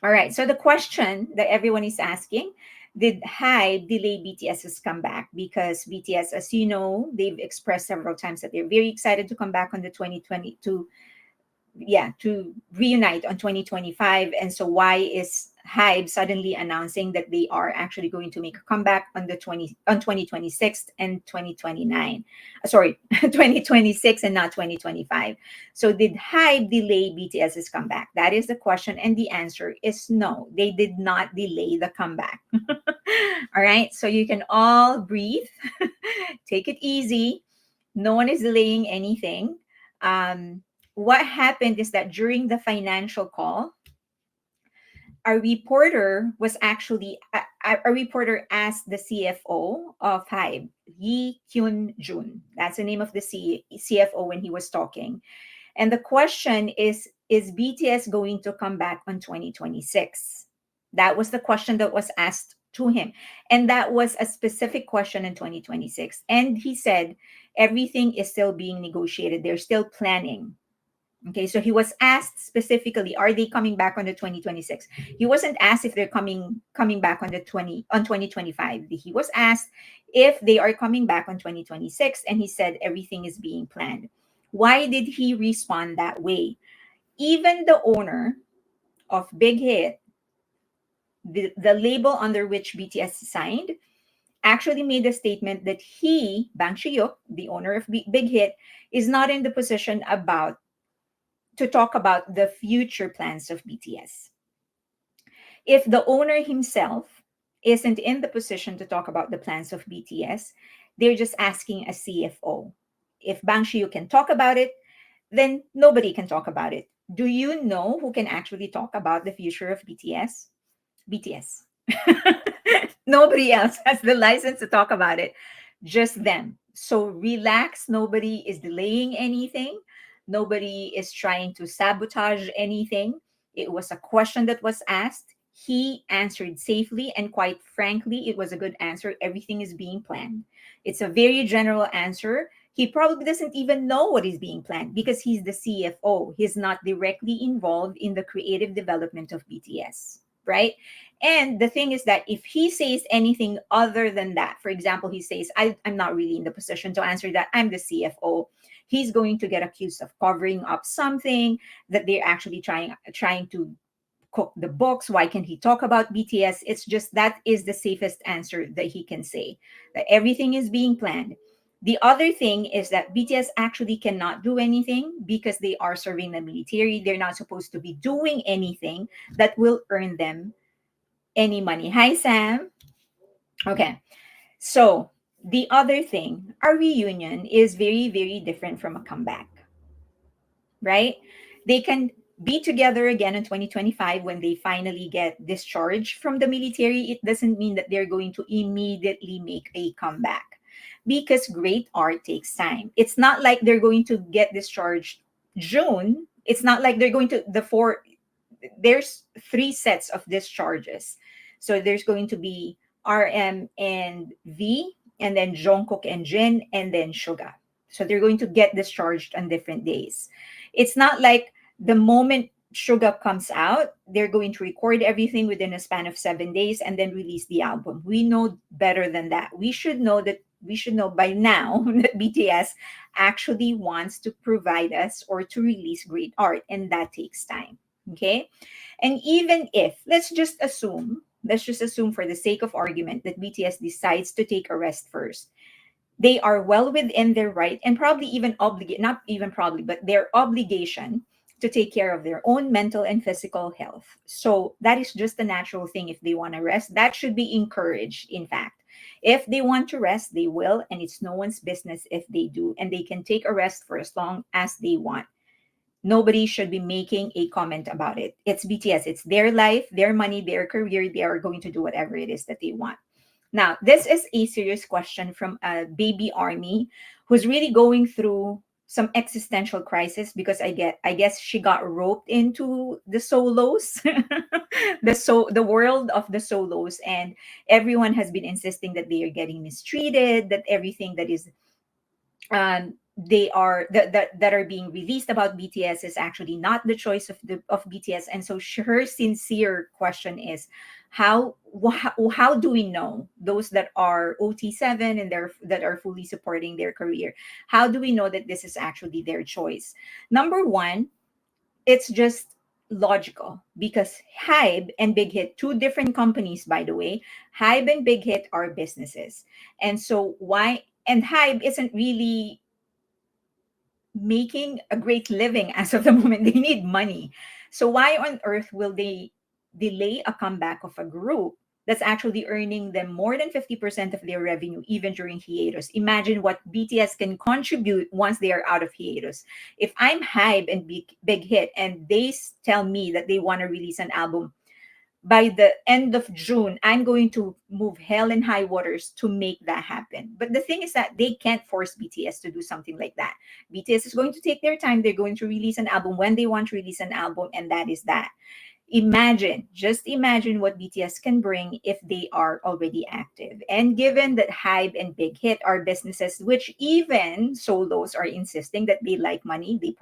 All right. So the question that everyone is asking, did Hype delay BTS's comeback? Because BTS, as you know, they've expressed several times that they're very excited to come back on the 2022, yeah, to reunite on 2025. And so why is Hybe suddenly announcing that they are actually going to make a comeback on the 2026 and 2029? Sorry, 2026 and not 2025. So did Hybe delay BTS's comeback? That is the question, and the answer is no. They did not delay the comeback. All right, so you can all breathe, take it easy. No one is delaying anything. What happened is that during the financial call, a reporter was actually a reporter asked the CFO of Hybe, Yi Kyun Jun. That's the name of the CFO when he was talking. And the question is BTS going to come back on 2026? That was the question that was asked to him. And that was a specific question in 2026. And he said everything is still being negotiated. They're still planning. Okay, so he was asked specifically, are they coming back on the 2026? He wasn't asked if they're coming back on the 2025. He was asked if they are coming back on 2026, and he said everything is being planned. Why did he respond that way? Even the owner of Big Hit, the label under which BTS signed, actually made a statement that he, Bang Shiyuk, the owner of Big Hit, is not in the position to talk about the future plans of BTS. If the owner himself isn't in the position to talk about the plans of BTS, they're just asking a CFO. If Bang Shiyu can talk about it, then nobody can talk about it. Do you know who can actually talk about the future of BTS? BTS. Nobody else has the license to talk about it, just them. So relax. Nobody is delaying anything. Nobody is trying to sabotage anything. It was a question that was asked. He answered safely, and quite frankly, it was a good answer. Everything is being planned. It's a very general answer. He probably doesn't even know what is being planned because he's the CFO. He's not directly involved in the creative development of BTS, right? And the thing is that if he says anything other than that, for example, he says, I'm not really in the position to answer that, I'm the CFO, he's going to get accused of covering up something that they're actually trying to cook the books. Why can't he talk about BTS? It's just that is the safest answer that he can say, that everything is being planned. The other thing is that BTS actually cannot do anything because they are serving the military. They're not supposed to be doing anything that will earn them any money. Hi, Sam. Okay. So the other thing, a reunion is very, very different from a comeback, right? They can be together again in 2025 when they finally get discharged from the military. It doesn't mean that they're going to immediately make a comeback because great art takes time. It's not like they're going to get discharged June. It's not like they're going to there's three sets of discharges. So there's going to be RM and V, and then Jungkook and Jin, and then Suga. So they're going to get discharged on different days. It's not like the moment Suga comes out, they're going to record everything within a span of 7 days and then release the album. We know better than that. We should know by now that BTS actually wants to provide us or to release great art, and that takes time. Okay. And even if, let's just assume for the sake of argument that BTS decides to take a rest first, they are well within their right and probably even not even probably, but their obligation to take care of their own mental and physical health. So that is just a natural thing. If they want to rest, that should be encouraged. In fact, if they want to rest, they will, and it's no one's business if they do, and they can take a rest for as long as they want. Nobody should be making a comment about it. It's BTS. It's their life, their money, their career. They are going to do whatever it is that they want. Now, this is a serious question from a baby army who's really going through some existential crisis because I guess she got roped into the solos, the world of the solos, and everyone has been insisting that they are getting mistreated, that everything that is they are that are being released about BTS is actually not the choice of BTS. And so her sincere question is, how do we know those that are OT7 and that are fully supporting their career? How do we know that this is actually their choice? Number one, it's just logical because Hybe and Big Hit, two different companies, by the way. Hybe and Big Hit are businesses. And so why? And Hybe isn't really making a great living as of the moment. They need money. So why on earth will they delay a comeback of a group that's actually earning them more than 50% of their revenue even during hiatus? Imagine what BTS can contribute once they are out of hiatus. If I'm Hype and Big Hit and they tell me that they want to release an album by the end of June, I'm going to move hell and high waters to make that happen. But the thing is that they can't force BTS to do something like that. BTS is going to take their time. They're going to release an album when they want to release an album, and that is that. Imagine, just imagine what BTS can bring if they are already active. And given that Hybe and Big Hit are businesses which even solos are insisting that they like money, they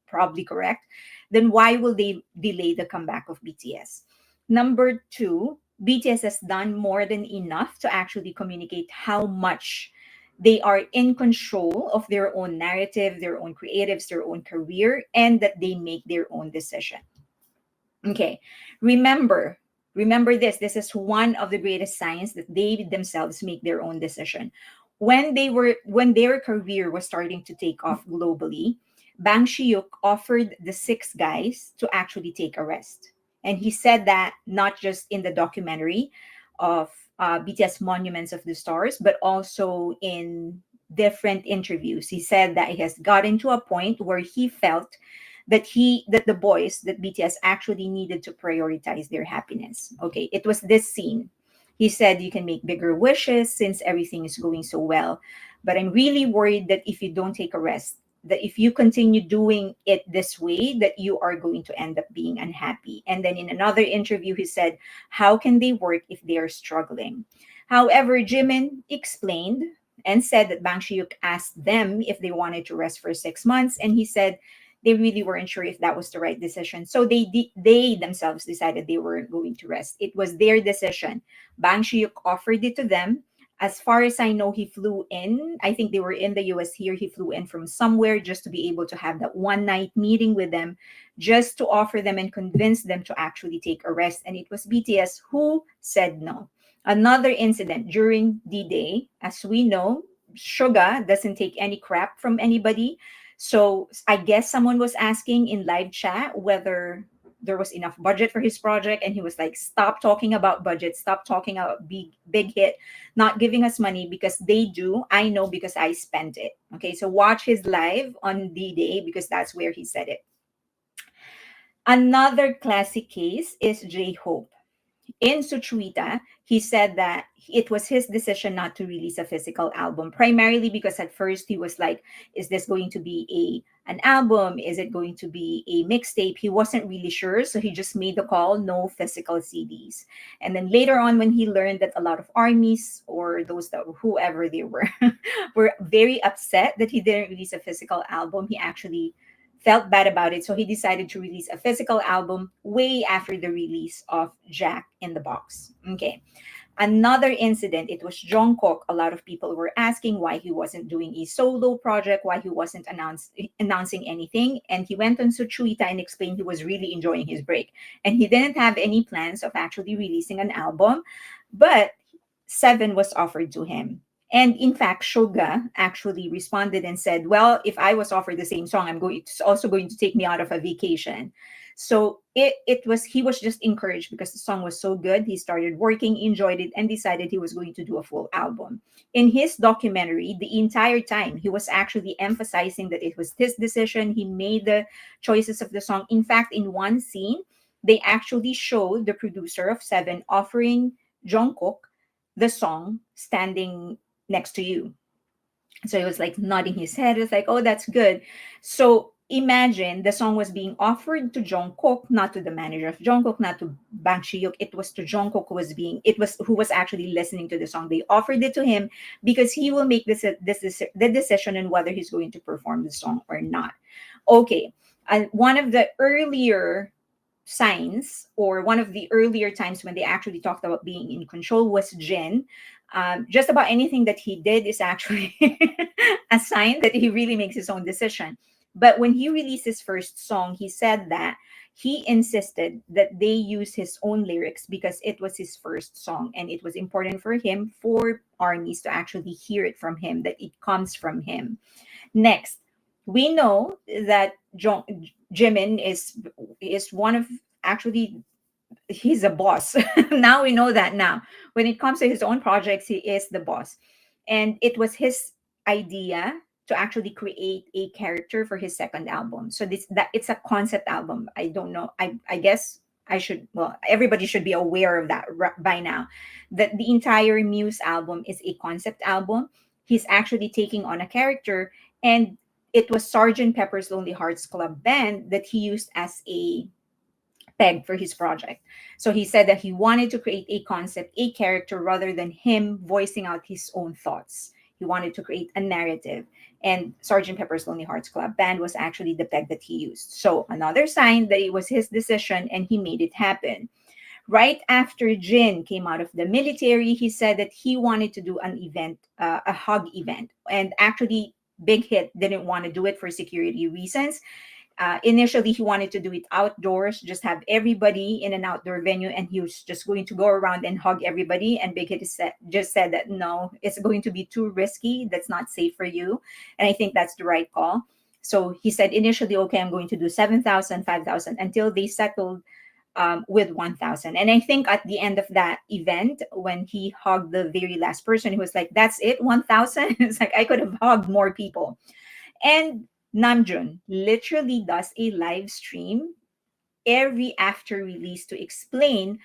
probably correct, then why will they delay the comeback of BTS? Number two, BTS has done more than enough to actually communicate how much they are in control of their own narrative, their own creatives, their own career, and that they make their own decision. Okay. Remember, remember this. This is one of the greatest signs that they themselves make their own decision. When their career was starting to take off globally, Bang Shiyuk offered the six guys to actually take a rest. And he said that not just in the documentary of BTS Monuments of the Stars, but also in different interviews. He said that he has gotten to a point where he felt that the boys that BTS actually needed to prioritize their happiness. Okay, it was this scene. He said you can make bigger wishes since everything is going so well, but I'm really worried that if you don't take a rest, that if you continue doing it this way, that you are going to end up being unhappy. And then in another interview, he said, how can they work if they are struggling? However, Jimin explained and said that Bang Shiyuk asked them if they wanted to rest for 6 months, and he said they really weren't sure if that was the right decision. So they themselves decided they weren't going to rest. It was their decision. Bang Shiyuk offered it to them. As far as I know, he flew in. I think they were in the US here. He flew in from somewhere just to be able to have that one night meeting with them, just to offer them and convince them to actually take a rest. And it was BTS who said no. Another incident during D-Day, as we know, Suga doesn't take any crap from anybody. So I guess someone was asking in live chat whether there was enough budget for his project, and he was like, "Stop talking about budget. Stop talking about big hit, not giving us money because they do. I know because I spent it." Okay, so watch his live on D-Day because that's where he said it. Another classic case is J Hope. In Suchuita, he said that it was his decision not to release a physical album, primarily because at first he was like, is this going to be an album? Is it going to be a mixtape? He wasn't really sure. So he just made the call, no physical CDs. And then later on, when he learned that a lot of armies or those that whoever they were were very upset that he didn't release a physical album, he actually felt bad about it. So he decided to release a physical album way after the release of Jack in the Box. Okay. Another incident, it was Jungkook. A lot of people were asking why he wasn't doing a solo project, why he wasn't announcing anything. And he went on Suchuita and explained he was really enjoying his break. And he didn't have any plans of actually releasing an album. But Seven was offered to him. And in fact, Shoga actually responded and said, well, if I was offered the same song, it's also going to take me out of a vacation. So it was he was just encouraged because the song was so good. He started working, enjoyed it, and decided he was going to do a full album. In his documentary, the entire time he was actually emphasizing that it was his decision. He made the choices of the song. In fact, in one scene, they actually showed the producer of Seven offering Jungkook the song Standing Next to You. So he was like nodding his head. It's like, oh, that's good. So imagine the song was being offered to Jungkook, not to the manager of Jungkook, not to Bang Shi-hyuk. It was to Jungkook who was actually listening to the song. They offered it to him because he will make the decision on whether he's going to perform the song or not. Okay, and one of the earlier signs, or one of the earlier times when they actually talked about being in control, was Jin. Just about anything that he did is actually a sign that he really makes his own decision. But when he released his first song, he said that he insisted that they use his own lyrics because it was his first song and it was important for him, for armies to actually hear it from him, that it comes from him. Next, we know that Jimin is one of, actually, he's a boss. Now we know that. Now when it comes to his own projects, he is the boss, and it was his idea to actually create a character for his second album. So this that it's a concept album. I don't know, I guess I should, well, everybody should be aware of that by now, that the entire Muse album is a concept album. He's actually taking on a character, and it was Sergeant Pepper's Lonely Hearts Club Band that he used as a peg for his project. So he said that he wanted to create a concept, a character, rather than him voicing out his own thoughts. He wanted to create a narrative. And Sergeant Pepper's Lonely Hearts Club Band was actually the peg that he used. So another sign that it was his decision and he made it happen. Right after Jin came out of the military, he said that he wanted to do an event, a hug event. And actually, Big Hit didn't want to do it for security reasons. Initially, he wanted to do it outdoors, just have everybody in an outdoor venue, and he was just going to go around and hug everybody. And Big Hit just said that no, it's going to be too risky. That's not safe for you. And I think that's the right call. So he said initially, okay, I'm going to do 7,000, 5,000, until they settled with 1,000. And I think at the end of that event, when he hugged the very last person, he was like, that's it, 1,000? It's like, I could have hugged more people. And Namjoon literally does a live stream every after release to explain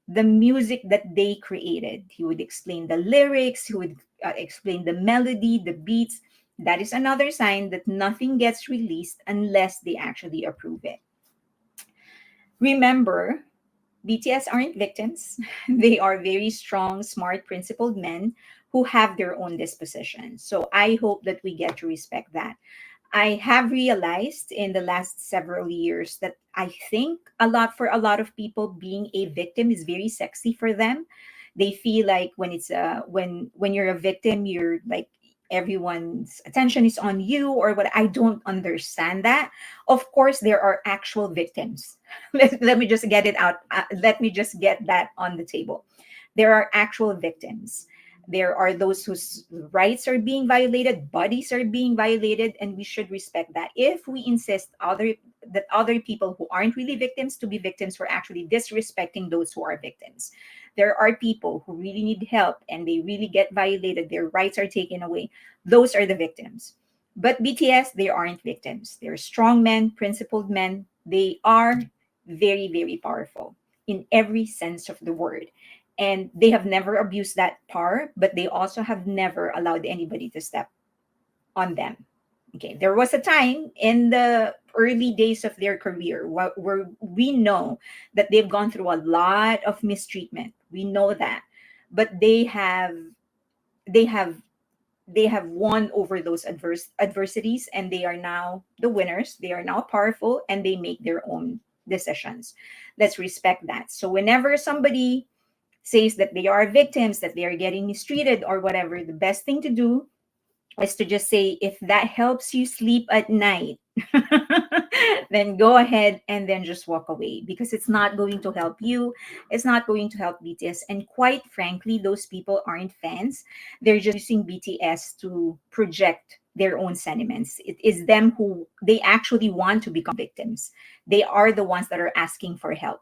the music that they created. He would explain the lyrics, he would explain the melody, the beats. That is another sign that nothing gets released unless they actually approve it. Remember, BTS aren't victims. They are very strong, smart, principled men who have their own disposition. So I hope that we get to respect that. I have realized in the last several years that I think for a lot of people, being a victim is very sexy for them. They feel like when you're a victim, you're like, everyone's attention is on you, or what. I don't understand that. Of course, there are actual victims. Let me just get it out. Let me just get that on the table. There are actual victims. There are those whose rights are being violated, bodies are being violated, and we should respect that. If we insist that other people who aren't really victims to be victims, we're actually disrespecting those who are victims. There are people who really need help and they really get violated, their rights are taken away. Those are the victims. But BTS, they aren't victims. They're strong men, principled men. They are very, very powerful in every sense of the word. And they have never abused that power, but they also have never allowed anybody to step on them. Okay, there was a time in the early days of their career where we know that they've gone through a lot of mistreatment. We know that, but they have they have won over those adversities, and they are now the winners. They are now powerful, and they make their own decisions. Let's respect that. So whenever somebody says that they are victims, that they are getting mistreated or whatever, the best thing to do is to just say, if that helps you sleep at night, then go ahead and then just walk away, because it's not going to help you. It's not going to help BTS. And quite frankly, those people aren't fans. They're just using BTS to project their own sentiments. It is them who they actually want to become victims. They are the ones that are asking for help.